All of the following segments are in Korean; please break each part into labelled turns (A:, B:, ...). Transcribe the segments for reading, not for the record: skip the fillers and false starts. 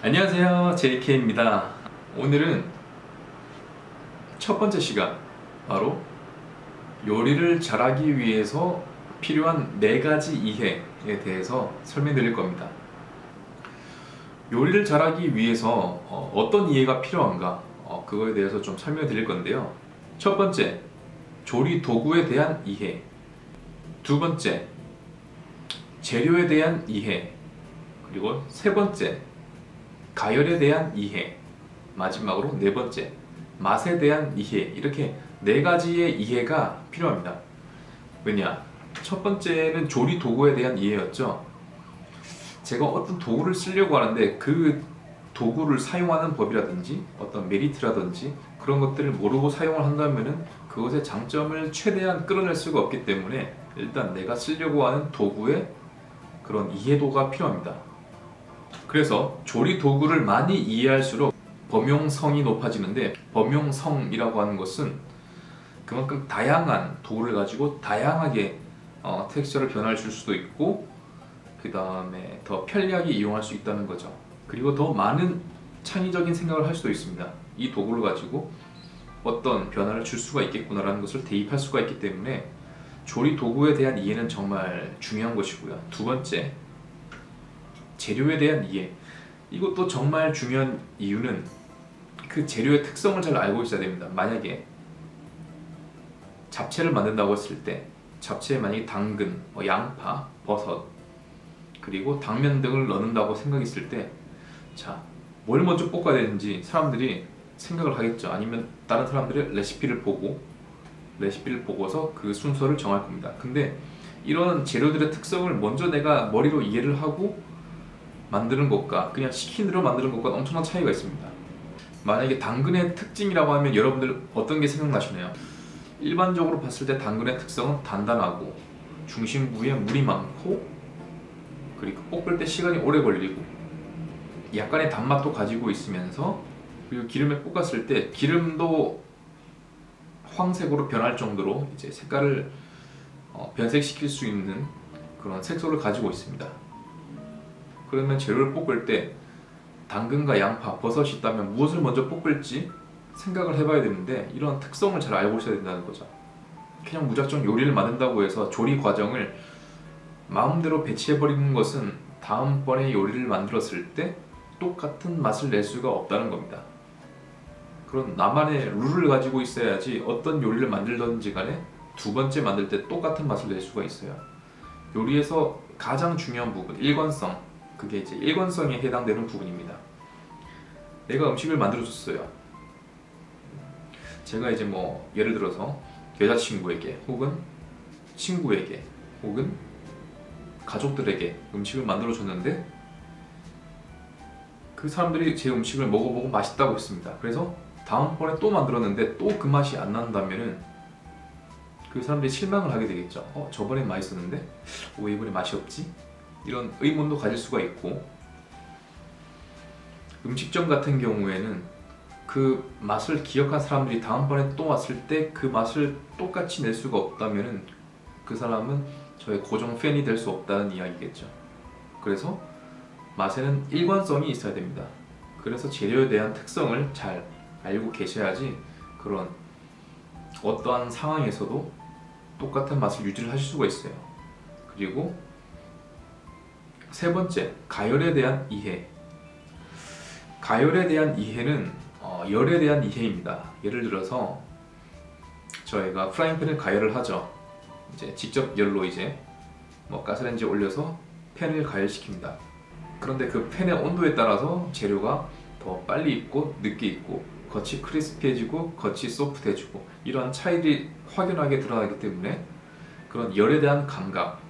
A: 안녕하세요, JK입니다. 오늘은 첫 번째 시간, 바로 요리를 잘하기 위해서 필요한 4가지 이해에 대해서 설명드릴 겁니다. 요리를 잘하기 위해서 어떤 이해가 필요한가, 그거에 대해서 좀 설명드릴 건데요. 첫 번째, 조리 도구에 대한 이해. 두 번째, 재료에 대한 이해. 그리고 세 번째, 가열에 대한 이해. 마지막으로 네 번째, 맛에 대한 이해. 이렇게 4가지의 이해가 필요합니다. 왜냐? 첫 번째는 조리 도구에 대한 이해였죠. 제가 어떤 도구를 쓰려고 하는데 그 도구를 사용하는 법이라든지 어떤 메리트라든지 그런 것들을 모르고 사용을 한다면은 그것의 장점을 최대한 끌어낼 수가 없기 때문에 일단 내가 쓰려고 하는 도구의 그런 이해도가 필요합니다. 그래서 조리 도구를 많이 이해할수록 범용성이 높아지는데, 범용성이라고 하는 것은 그만큼 다양한 도구를 가지고 다양하게 텍스처를 변화를 줄 수도 있고, 그 다음에 더 편리하게 이용할 수 있다는 거죠. 그리고 더 많은 창의적인 생각을 할 수도 있습니다. 이 도구를 가지고 어떤 변화를 줄 수가 있겠구나라는 것을 대입할 수가 있기 때문에 조리 도구에 대한 이해는 정말 중요한 것이고요. 두 번째, 재료에 대한 이해. 이것도 정말 중요한 이유는 그 재료의 특성을 잘 알고 있어야 됩니다. 만약에 잡채를 만든다고 했을 때 잡채에 만약에 당근, 양파, 버섯, 그리고 당면 등을 넣는다고 생각했을 때, 자, 뭘 먼저 볶아야 되는지 사람들이 생각을 하겠죠. 아니면 다른 사람들의 레시피를 보고서 그 순서를 정할 겁니다. 근데 이런 재료들의 특성을 먼저 내가 머리로 이해를 하고 만드는 것과 그냥 시킨 대로 만드는 것과 엄청난 차이가 있습니다. 만약에 당근의 특징이라고 하면 여러분들 어떤 게 생각나시나요? 일반적으로 봤을 때 당근의 특성은 단단하고 중심부에 물이 많고, 그리고 볶을 때 시간이 오래 걸리고 약간의 단맛도 가지고 있으면서, 그리고 기름에 볶았을 때 기름도 황색으로 변할 정도로 이제 색깔을 변색시킬 수 있는 그런 색소를 가지고 있습니다. 그러면 재료를 볶을 때 당근과 양파, 버섯이 있다면 무엇을 먼저 볶을지 생각을 해봐야 되는데, 이런 특성을 잘 알고 있어야 된다는 거죠. 그냥 무작정 요리를 만든다고 해서 조리 과정을 마음대로 배치해버리는 것은 다음번에 요리를 만들었을 때 똑같은 맛을 낼 수가 없다는 겁니다. 그런 나만의 룰을 가지고 있어야지 어떤 요리를 만들든지 간에 두 번째 만들 때 똑같은 맛을 낼 수가 있어요. 요리에서 가장 중요한 부분, 일관성. 그게 이제 일관성에 해당되는 부분입니다. 내가 음식을 만들어줬어요. 제가 이제 뭐 예를 들어서 여자친구에게 혹은 친구에게 혹은 가족들에게 음식을 만들어줬는데 그 사람들이 제 음식을 먹어보고 맛있다고 했습니다. 그래서 다음번에 또 만들었는데 또 그 맛이 안 난다면은 그 사람들이 실망을 하게 되겠죠. 저번엔 맛있었는데 왜 이번에 맛이 없지? 이런 의문도 가질 수가 있고, 음식점 같은 경우에는 그 맛을 기억한 사람들이 다음번에 또 왔을 때 그 맛을 똑같이 낼 수가 없다면 그 사람은 저의 고정 팬이 될 수 없다는 이야기겠죠. 그래서 맛에는 일관성이 있어야 됩니다. 그래서 재료에 대한 특성을 잘 알고 계셔야지 그런 어떠한 상황에서도 똑같은 맛을 유지를 하실 수가 있어요. 그리고 세 번째, 가열에 대한 이해. 가열에 대한 이해는 열에 대한 이해입니다. 예를 들어서 저희가 프라이팬을 가열을 하죠. 이제 직접 열로 이제 가스레인지에 올려서 팬을 가열시킵니다. 그런데 그 팬의 온도에 따라서 재료가 더 빨리 익고 늦게 익고, 겉이 크리스피해지고 겉이 소프트해지고, 이러한 차이들이 확연하게 드러나기 때문에 그런 열에 대한 감각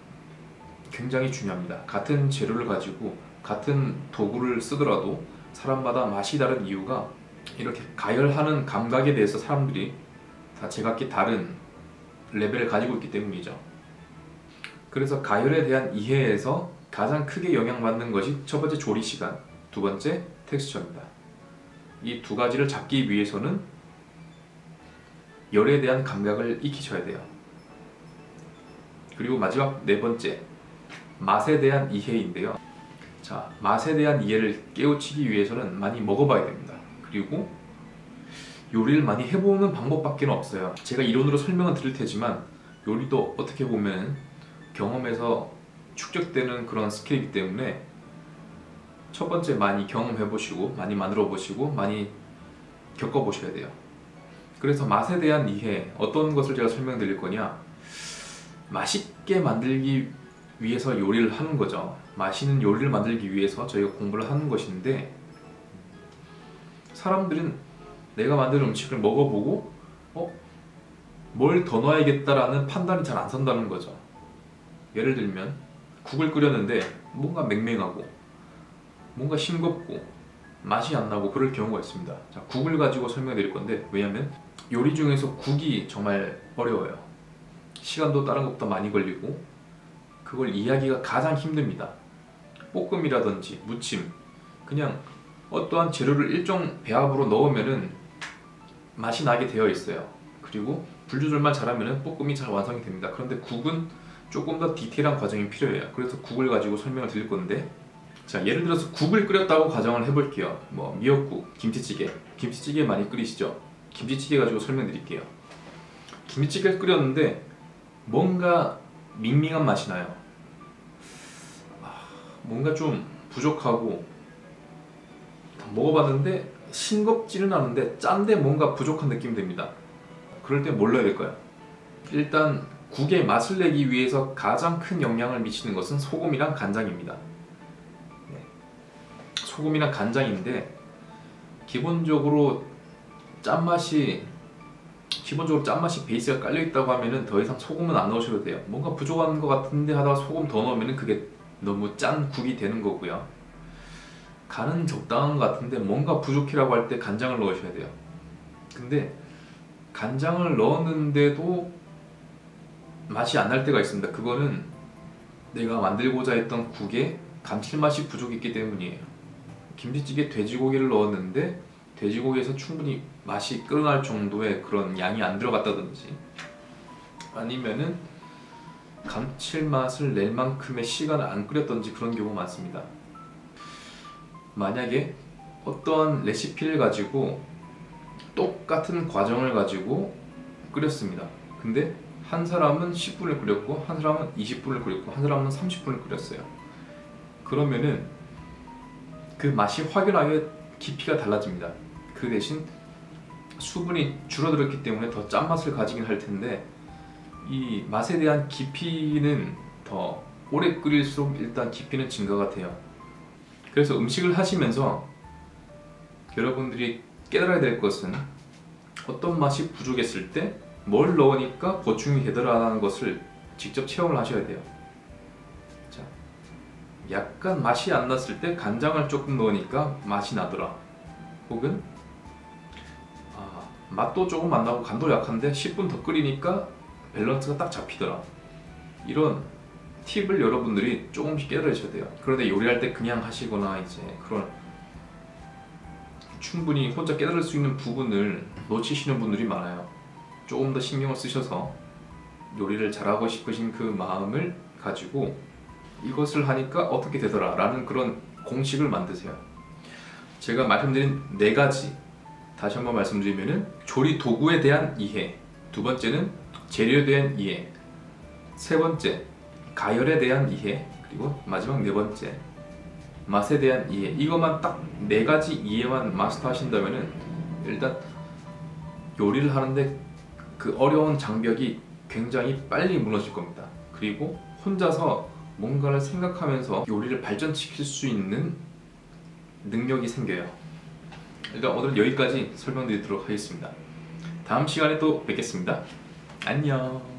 A: 굉장히 중요합니다. 같은 재료를 가지고 같은 도구를 쓰더라도 사람마다 맛이 다른 이유가 이렇게 가열하는 감각에 대해서 사람들이 다 제각기 다른 레벨을 가지고 있기 때문이죠. 그래서 가열에 대한 이해에서 가장 크게 영향받는 것이 첫 번째 조리 시간, 두 번째 텍스처입니다. 이 두 가지를 잡기 위해서는 열에 대한 감각을 익히셔야 돼요. 그리고 마지막 네 번째, 맛에 대한 이해인데요. 자, 맛에 대한 이해를 깨우치기 위해서는 많이 먹어봐야 됩니다. 그리고 요리를 많이 해보는 방법밖에 없어요. 제가 이론으로 설명은 드릴 테지만 요리도 어떻게 보면 경험에서 축적되는 그런 스킬이기 때문에 첫 번째 많이 경험해보시고 많이 만들어보시고 많이 겪어보셔야 돼요. 그래서 맛에 대한 이해, 어떤 것을 제가 설명드릴 거냐, 맛있게 만들기 위해서 요리를 하는 거죠. 맛있는 요리를 만들기 위해서 저희가 공부를 하는 것인데, 사람들은 내가 만든 음식을 먹어보고 뭘 더 넣어야겠다라는 판단이 잘 안 선다는 거죠. 예를 들면 국을 끓였는데 뭔가 맹맹하고 뭔가 싱겁고 맛이 안 나고 그럴 경우가 있습니다. 자, 국을 가지고 설명드릴 건데, 왜냐면 요리 중에서 국이 정말 어려워요. 시간도 다른 것보다 많이 걸리고 그걸 이해하기가 가장 힘듭니다. 볶음이라든지 무침, 그냥 어떠한 재료를 일정 배합으로 넣으면은 맛이 나게 되어 있어요. 그리고 불 조절만 잘하면은 볶음이 잘 완성이 됩니다. 그런데 국은 조금 더 디테일한 과정이 필요해요. 그래서 국을 가지고 설명을 드릴 건데, 자, 예를 들어서 국을 끓였다고 가정을 해볼게요. 뭐 미역국, 김치찌개 많이 끓이시죠? 김치찌개 가지고 설명드릴게요. 김치찌개를 끓였는데 뭔가 밍밍한 맛이 나요. 뭔가 좀 부족하고, 먹어봤는데 싱겁지는 않은데 짠데 뭔가 부족한 느낌이 듭니다. 그럴 때 뭘 넣어야 될까요? 일단 국의 맛을 내기 위해서 가장 큰 영향을 미치는 것은 소금이랑 간장입니다. 소금이랑 간장인데, 기본적으로 짠맛이 베이스가 깔려있다고 하면은 더 이상 소금은 안 넣으셔도 돼요. 뭔가 부족한 것 같은데 하다가 소금 더 넣으면은 그게 너무 짠 국이 되는 거고요. 간은 적당한 것 같은데 뭔가 부족이라고 할 때 간장을 넣으셔야 돼요. 근데 간장을 넣었는데도 맛이 안 날 때가 있습니다. 그거는 내가 만들고자 했던 국에 감칠맛이 부족했기 때문이에요. 김치찌개 돼지고기를 넣었는데 돼지고기에서 충분히 맛이 끓어날 정도의 그런 양이 안 들어갔다든지, 아니면은 감칠맛을 낼 만큼의 시간을 안 끓였던지, 그런 경우가 많습니다. 만약에 어떠한 레시피를 가지고 똑같은 과정을 가지고 끓였습니다. 근데 한 사람은 10분을 끓였고 한 사람은 20분을 끓였고 한 사람은 30분을 끓였어요. 그러면은 그 맛이 확연하게 깊이가 달라집니다. 그 대신 수분이 줄어들었기 때문에 더 짠맛을 가지긴 할 텐데, 이 맛에 대한 깊이는 더 오래 끓일수록 일단 깊이는 증가가 돼요. 그래서 음식을 하시면서 여러분들이 깨달아야 될 것은, 어떤 맛이 부족했을 때 뭘 넣으니까 보충이 되더라라는 것을 직접 체험을 하셔야 돼요. 자, 약간 맛이 안 났을 때 간장을 조금 넣으니까 맛이 나더라, 혹은 맛도 조금 안 나고 간도 약한데 10분 더 끓이니까 밸런스가 딱 잡히더라. 이런 팁을 여러분들이 조금씩 깨달으셔야 돼요. 그런데 요리할 때 그냥 하시거나 이제 그런 충분히 혼자 깨달을 수 있는 부분을 놓치시는 분들이 많아요. 조금 더 신경을 쓰셔서 요리를 잘하고 싶으신 그 마음을 가지고 이것을 하니까 어떻게 되더라 라는 그런 공식을 만드세요. 제가 말씀드린 4가지 다시 한번 말씀드리면은, 조리 도구에 대한 이해, 두 번째는 재료에 대한 이해, 세 번째 가열에 대한 이해, 그리고 마지막 4번째 맛에 대한 이해. 이것만 딱 4가지 이해만 마스터 하신다면은 일단 요리를 하는데 그 어려운 장벽이 굉장히 빨리 무너질 겁니다. 그리고 혼자서 뭔가를 생각하면서 요리를 발전시킬 수 있는 능력이 생겨요. 일단 오늘은 여기까지 설명드리도록 하겠습니다. 다음 시간에 또 뵙겠습니다. 안녕.